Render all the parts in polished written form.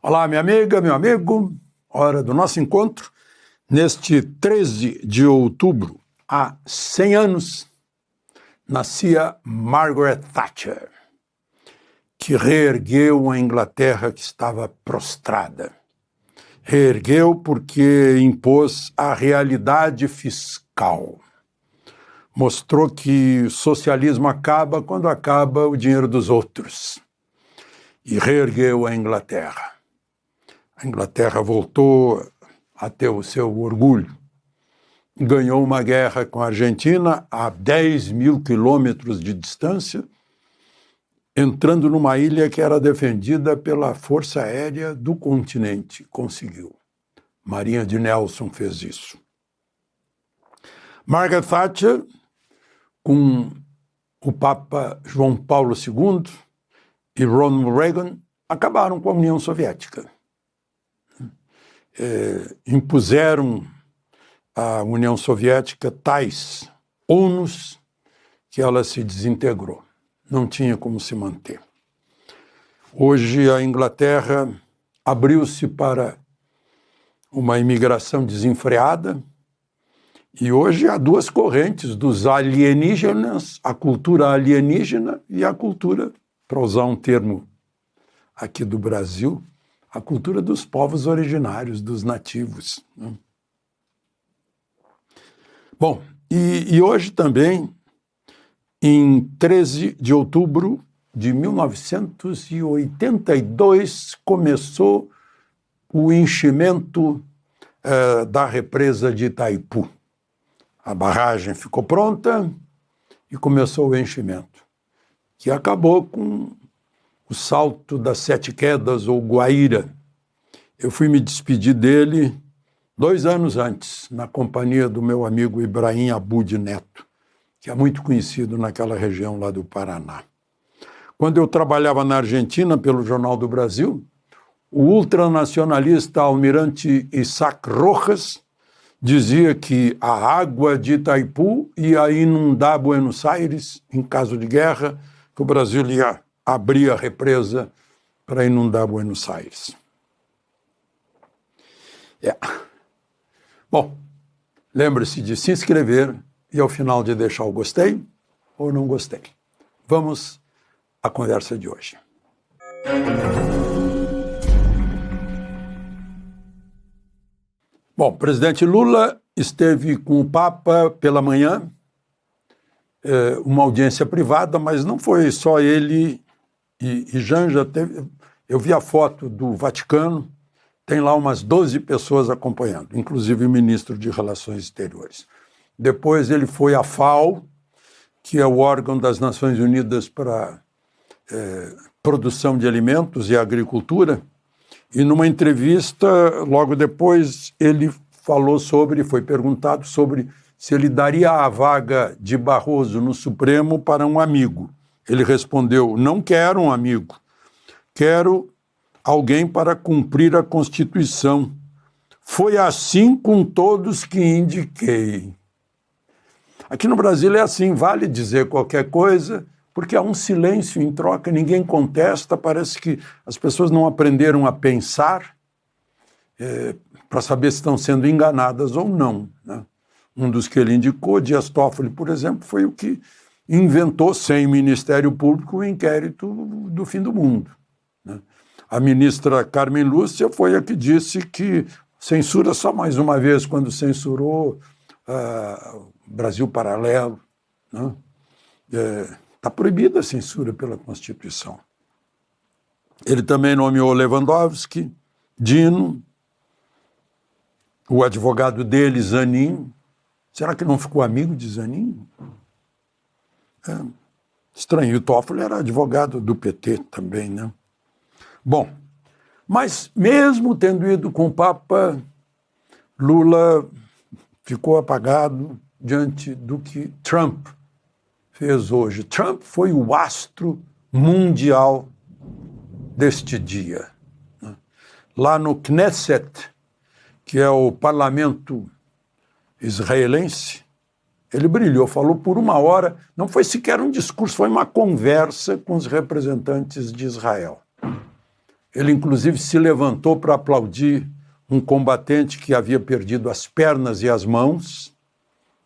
Olá, minha amiga, meu amigo, hora do nosso encontro. Neste 13 de outubro, há 100 anos, nascia Margaret Thatcher, que reergueu a Inglaterra que estava prostrada. Reergueu porque impôs a realidade fiscal. Mostrou que o socialismo acaba quando acaba o dinheiro dos outros. E reergueu a Inglaterra. A Inglaterra voltou a ter o seu orgulho. Ganhou uma guerra com a Argentina a 10 mil quilômetros de distância, entrando numa ilha que era defendida pela Força Aérea do continente. Conseguiu. Marinha de Nelson fez isso. Margaret Thatcher, com o Papa João Paulo II e Ronald Reagan, acabaram com a União Soviética. Impuseram à União Soviética tais ônus que ela se desintegrou. Não tinha como se manter. Hoje a Inglaterra abriu-se para uma imigração desenfreada e hoje há duas correntes dos alienígenas, a cultura alienígena e a cultura, para usar um termo aqui do Brasil, a cultura dos povos originários, dos nativos. Bom, e hoje também, em 13 de outubro de 1982, começou o enchimento da represa de Itaipu. A barragem ficou pronta e começou o enchimento, que acabou com o Salto das Sete Quedas, ou Guaíra. Eu fui me despedir dele 2 anos antes, na companhia do meu amigo Ibrahim Abud Neto, que é muito conhecido naquela região lá do Paraná. Quando eu trabalhava na Argentina, pelo Jornal do Brasil, o ultranacionalista almirante Isaac Rojas dizia que a água de Itaipu ia inundar Buenos Aires em caso de guerra, que o Brasil ia abrir a represa para inundar Buenos Aires. Bom, lembre-se de se inscrever e ao final de deixar o gostei ou não gostei. Vamos à conversa de hoje. Bom, o presidente Lula esteve com o Papa pela manhã, uma audiência privada, mas não foi só ele e Janja. Eu vi a foto do Vaticano, tem lá umas 12 pessoas acompanhando, inclusive o ministro de Relações Exteriores. Depois ele foi à FAO, que é o órgão das Nações Unidas para produção de alimentos e agricultura, e numa entrevista, logo depois, ele foi perguntado sobre se ele daria a vaga de Barroso no Supremo para um amigo. Ele respondeu: não quero um amigo, quero alguém para cumprir a Constituição. Foi assim com todos que indiquei. Aqui no Brasil é assim, vale dizer qualquer coisa, porque há um silêncio em troca, ninguém contesta, parece que as pessoas não aprenderam a pensar para saber se estão sendo enganadas ou não, né? Um dos que ele indicou, Dias Toffoli, por exemplo, foi o que inventou, sem Ministério Público, o inquérito do fim do mundo, né? A ministra Carmen Lúcia foi a que disse que censura só mais uma vez, quando censurou Brasil Paralelo, né? Está proibida a censura pela Constituição. Ele também nomeou Lewandowski, Dino, o advogado dele, Zanin. Será que não ficou amigo de Zanin? Estranho. O Toffoli era advogado do PT também, né? Bom, mas mesmo tendo ido com o Papa, Lula ficou apagado diante do que Trump fez hoje. Trump foi o astro mundial deste dia, né? Lá no Knesset, que é o parlamento israelense, ele brilhou, falou por 1 hora, não foi sequer um discurso, foi uma conversa com os representantes de Israel. Ele, inclusive, se levantou para aplaudir um combatente que havia perdido as pernas e as mãos,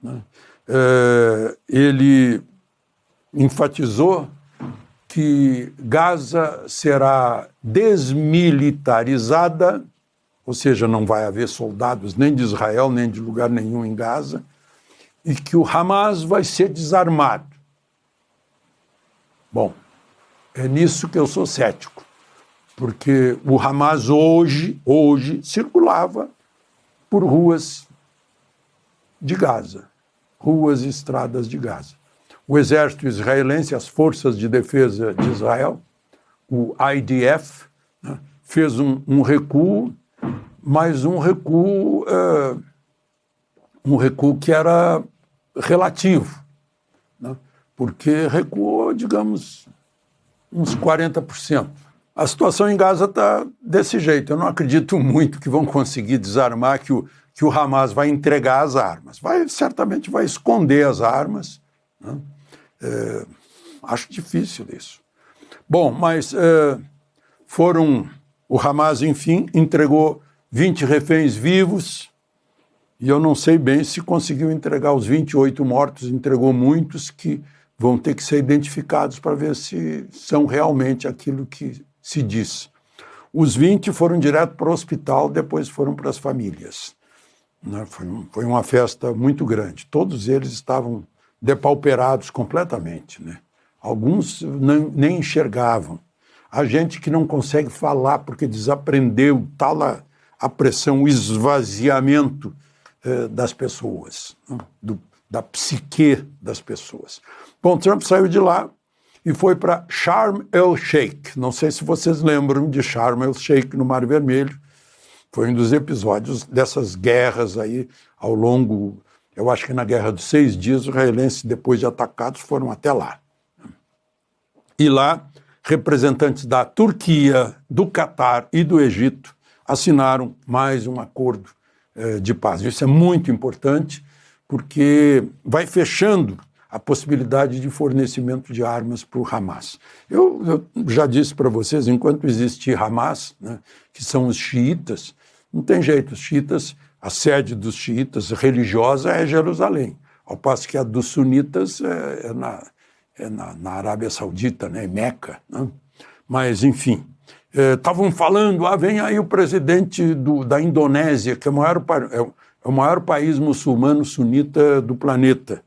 né? Ele enfatizou que Gaza será desmilitarizada, ou seja, não vai haver soldados nem de Israel, nem de lugar nenhum em Gaza, e que o Hamas vai ser desarmado. Bom, é nisso que eu sou cético, porque o Hamas hoje circulava por ruas de Gaza, ruas e estradas de Gaza. O exército israelense, as forças de defesa de Israel, o IDF, né, fez um recuo, mas um recuo que era relativo, né, porque recuou, digamos, uns 40%. A situação em Gaza está desse jeito. Eu não acredito muito que vão conseguir desarmar, que o Hamas vai entregar as armas. Certamente vai esconder as armas, né? Acho difícil isso. Bom, mas o Hamas, enfim, entregou 20 reféns vivos, e eu não sei bem se conseguiu entregar os 28 mortos, entregou muitos que vão ter que ser identificados para ver se são realmente aquilo que se diz. Os 20 foram direto para o hospital, depois foram para as famílias, né? Foi uma festa muito grande. Todos eles estavam depauperados completamente, né? Alguns nem enxergavam. Há gente que não consegue falar porque desaprendeu tal a pressão, o esvaziamento das pessoas, né? Da psique das pessoas. Bom, Trump saiu de lá e foi para Sharm el-Sheikh. Não sei se vocês lembram de Sharm el-Sheikh no Mar Vermelho. Foi um dos episódios dessas guerras aí ao longo, eu acho que na Guerra dos 6 Dias, os israelenses, depois de atacados, foram até lá. E lá, representantes da Turquia, do Catar e do Egito assinaram mais um acordo de paz. Isso é muito importante, porque vai fechando a possibilidade de fornecimento de armas para o Hamas. Eu já disse para vocês, enquanto existir Hamas, né, que são os xiitas, não tem jeito, os xiitas, a sede dos xiitas religiosa é Jerusalém, ao passo que a dos sunitas é na Arábia Saudita, né, Meca, né? Mas, enfim, estavam falando, vem aí o presidente da Indonésia, que é o maior país muçulmano sunita do planeta,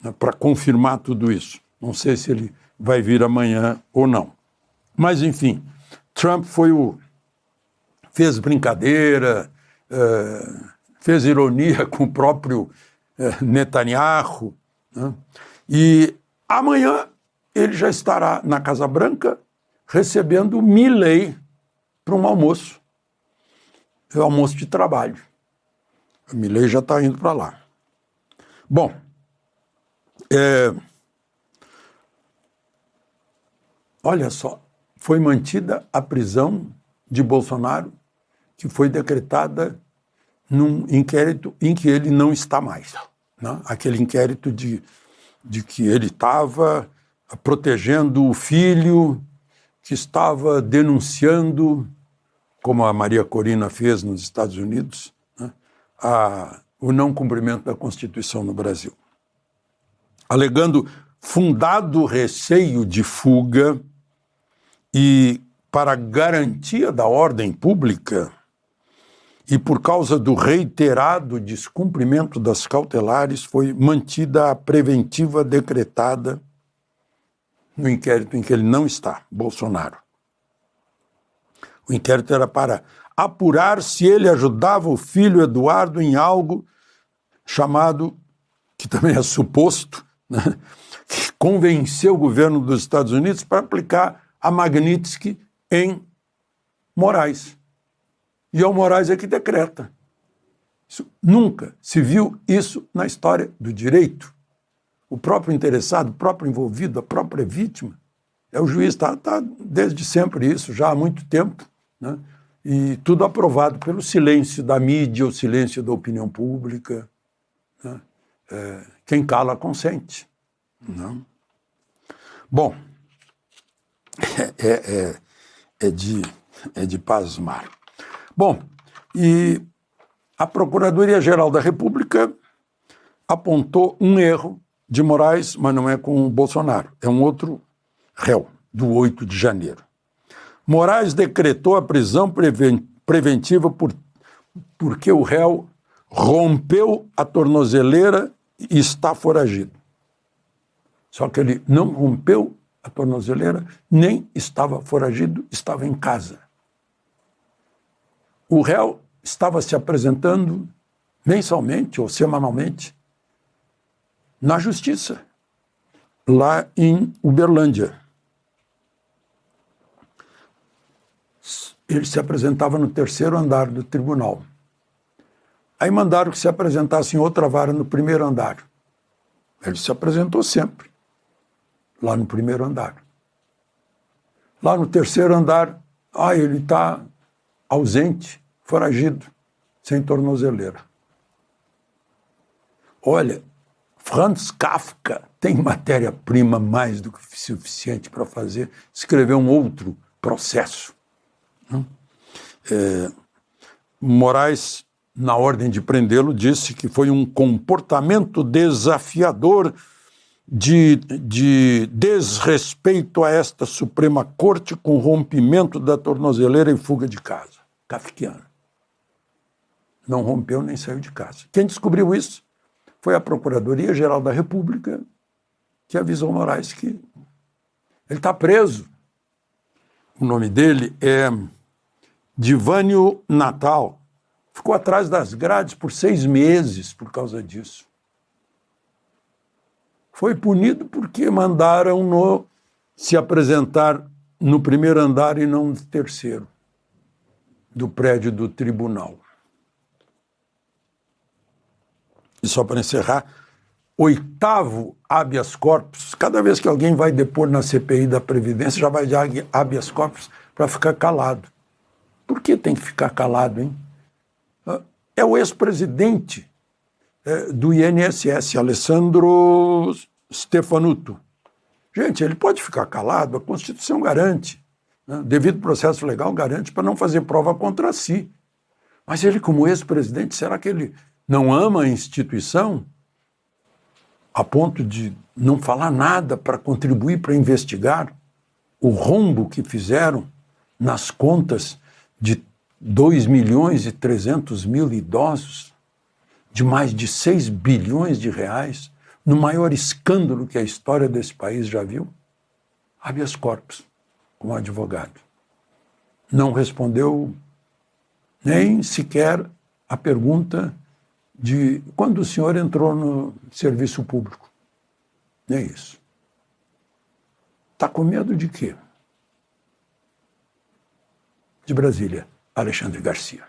né, para confirmar tudo isso. Não sei se ele vai vir amanhã ou não. Mas, enfim, Trump fez brincadeira, fez ironia com o próprio Netanyahu, né? E amanhã ele já estará na Casa Branca recebendo Milley para um almoço. É um almoço de trabalho. O Milley já está indo para lá. Bom, olha só, foi mantida a prisão de Bolsonaro, que foi decretada num inquérito em que ele não está mais, né? Aquele inquérito de que ele estava protegendo o filho, que estava denunciando, como a Maria Corina fez nos Estados Unidos, né, o não cumprimento da Constituição no Brasil. Alegando fundado receio de fuga e para garantia da ordem pública, e por causa do reiterado descumprimento das cautelares, foi mantida a preventiva decretada no inquérito em que ele não está, Bolsonaro. O inquérito era para apurar se ele ajudava o filho Eduardo em algo chamado, que também é suposto, né, que convenceu o governo dos Estados Unidos para aplicar a Magnitsky em Moraes. E é o Moraes é que decreta. Nunca se viu isso na história do direito. O próprio interessado, o próprio envolvido, a própria vítima, é o juiz, está desde sempre isso, já há muito tempo, né? E tudo aprovado pelo silêncio da mídia, o silêncio da opinião pública, né? Quem cala consente. Não? Bom, É de pasmar. Bom, e a Procuradoria-Geral da República apontou um erro de Moraes, mas não é com o Bolsonaro, é um outro réu, do 8 de janeiro. Moraes decretou a prisão preventiva porque o réu rompeu a tornozeleira e está foragido. Só que ele não rompeu a tornozeleira, nem estava foragido, estava em casa. O réu estava se apresentando mensalmente ou semanalmente na justiça, lá em Uberlândia. Ele se apresentava no 3º andar do tribunal. Aí mandaram que se apresentasse em outra vara no 1º andar. Ele se apresentou sempre, lá no 1º andar. Lá no 3º andar, ele está ausente, foragido, sem tornozeleira. Olha, Franz Kafka tem matéria-prima mais do que suficiente para escrever um outro processo. Moraes, na ordem de prendê-lo, disse que foi um comportamento desafiador de desrespeito a esta Suprema Corte com rompimento da tornozeleira e fuga de casa. Kafkiano. Não rompeu nem saiu de casa. Quem descobriu isso foi a Procuradoria-Geral da República, que avisou Moraes que ele está preso. O nome dele é Divânio Natal. Ficou atrás das grades por 6 meses por causa disso. Foi punido porque mandaram se apresentar no 1º andar e não no 3º do prédio do tribunal. E só para encerrar, 8º habeas corpus. Cada vez que alguém vai depor na CPI da Previdência, já vai de habeas corpus para ficar calado. Por que tem que ficar calado, hein? É o ex-presidente do INSS, Alessandro Stefanuto. Gente, ele pode ficar calado, a Constituição garante, né? Devido processo legal garante para não fazer prova contra si. Mas ele, como ex-presidente, será que ele não ama a instituição a ponto de não falar nada para contribuir para investigar o rombo que fizeram nas contas de 2.300.000 idosos, de mais de 6 bilhões de reais, no maior escândalo que a história desse país já viu? Habeas corpus, como advogado. Não respondeu nem sequer a pergunta de quando o senhor entrou no serviço público. Nem isso. Está com medo de quê? De Brasília, Alexandre Garcia.